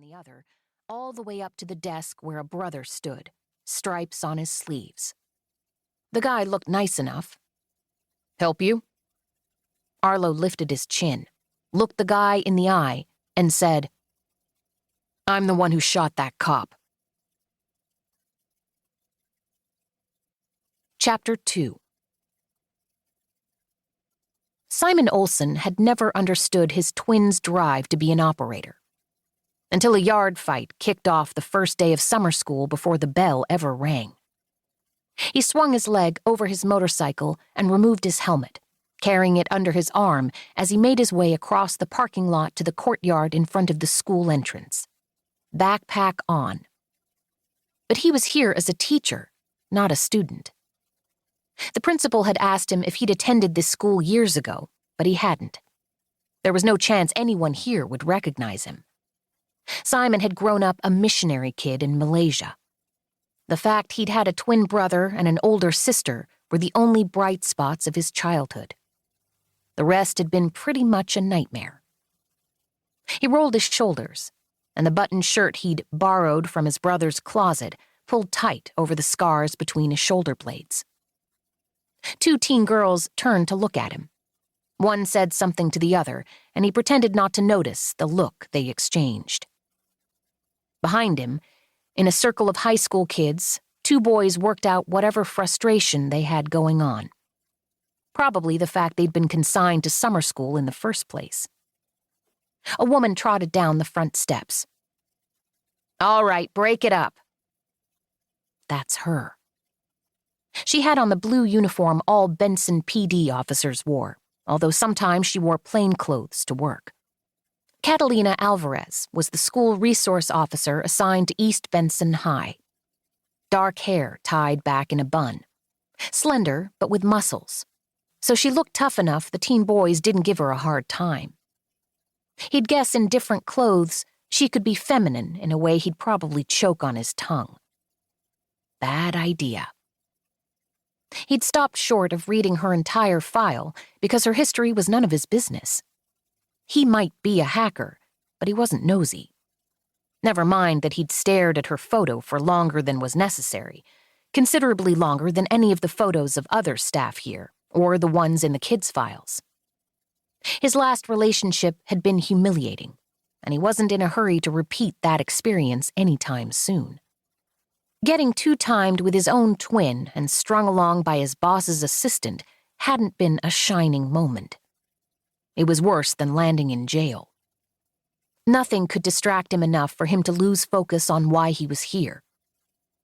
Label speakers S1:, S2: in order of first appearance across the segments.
S1: on the other, all the way up to the desk where a brother stood, stripes on his sleeves. The guy looked nice enough. "Help you?" Arlo lifted his chin, looked the guy in the eye, and said, "I'm the one who shot that cop." Chapter 2. Simon Olson had never understood his twin's drive to be an operator, until a yard fight kicked off the first day of summer school before the bell ever rang. He swung his leg over his motorcycle and removed his helmet, carrying it under his arm as he made his way across the parking lot to the courtyard in front of the school entrance. Backpack on. But he was here as a teacher, not a student. The principal had asked him if he'd attended this school years ago, but he hadn't. There was no chance anyone here would recognize him. Simon had grown up a missionary kid in Malaysia. The fact he'd had a twin brother and an older sister were the only bright spots of his childhood. The rest had been pretty much a nightmare. He rolled his shoulders, and the buttoned shirt he'd borrowed from his brother's closet pulled tight over the scars between his shoulder blades. 2 teen girls turned to look at him. One said something to the other, and he pretended not to notice the look they exchanged. Behind him, in a circle of high school kids, 2 boys worked out whatever frustration they had going on. Probably the fact they'd been consigned to summer school in the first place. A woman trotted down the front steps. "All right, break it up." That's her. She had on the blue uniform all Benson PD officers wore, although sometimes she wore plain clothes to work. Catalina Alvarez was the school resource officer assigned to East Benson High. Dark hair tied back in a bun. Slender, but with muscles. So she looked tough enough the teen boys didn't give her a hard time. He'd guess in different clothes she could be feminine in a way he'd probably choke on his tongue. Bad idea. He'd stopped short of reading her entire file because her history was none of his business. He might be a hacker, but he wasn't nosy. Never mind that he'd stared at her photo for longer than was necessary, considerably longer than any of the photos of other staff here, or the ones in the kids' files. His last relationship had been humiliating, and he wasn't in a hurry to repeat that experience anytime soon. Getting two-timed with his own twin and strung along by his boss's assistant hadn't been a shining moment. It was worse than landing in jail. Nothing could distract him enough for him to lose focus on why he was here.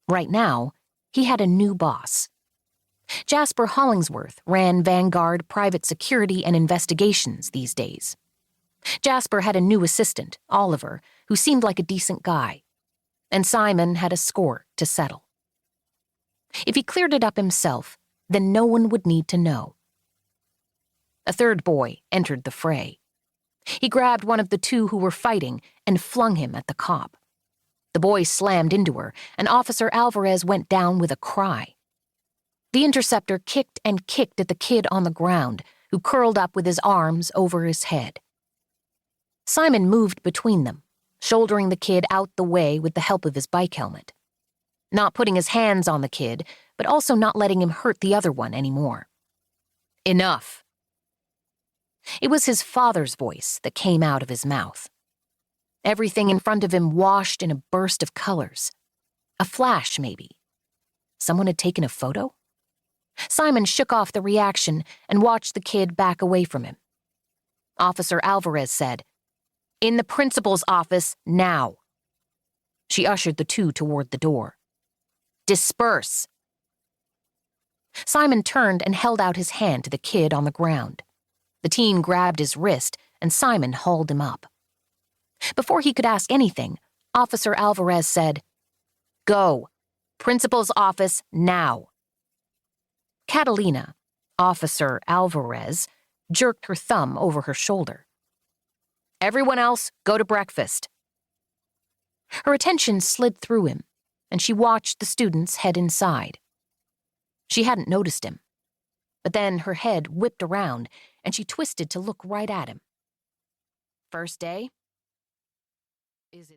S1: Right now, he had a new boss. Jasper Hollingsworth ran Vanguard Private Security and Investigations these days. Jasper had a new assistant, Oliver, who seemed like a decent guy. And Simon had a score to settle. If he cleared it up himself, then no one would need to know. A third boy entered the fray. He grabbed one of the 2 who were fighting and flung him at the cop. The boy slammed into her, and Officer Alvarez went down with a cry. The interceptor kicked and kicked at the kid on the ground, who curled up with his arms over his head. Simon moved between them, shouldering the kid out the way with the help of his bike helmet. Not putting his hands on the kid, but also not letting him hurt the other one anymore. Enough. It was his father's voice that came out of his mouth. Everything in front of him washed in a burst of colors. A flash, maybe. Someone had taken a photo? Simon shook off the reaction and watched the kid back away from him. Officer Alvarez said, "In the principal's office, now." She ushered the 2 toward the door. "Disperse." Simon turned and held out his hand to the kid on the ground. The teen grabbed his wrist, and Simon hauled him up. Before he could ask anything, Officer Alvarez said, "Go. Principal's office, now." Catalina, Officer Alvarez, jerked her thumb over her shoulder. "Everyone else, go to breakfast." Her attention slid through him, and she watched the students head inside. She hadn't noticed him. But then her head whipped around, and she twisted to look right at him. "First day? Is it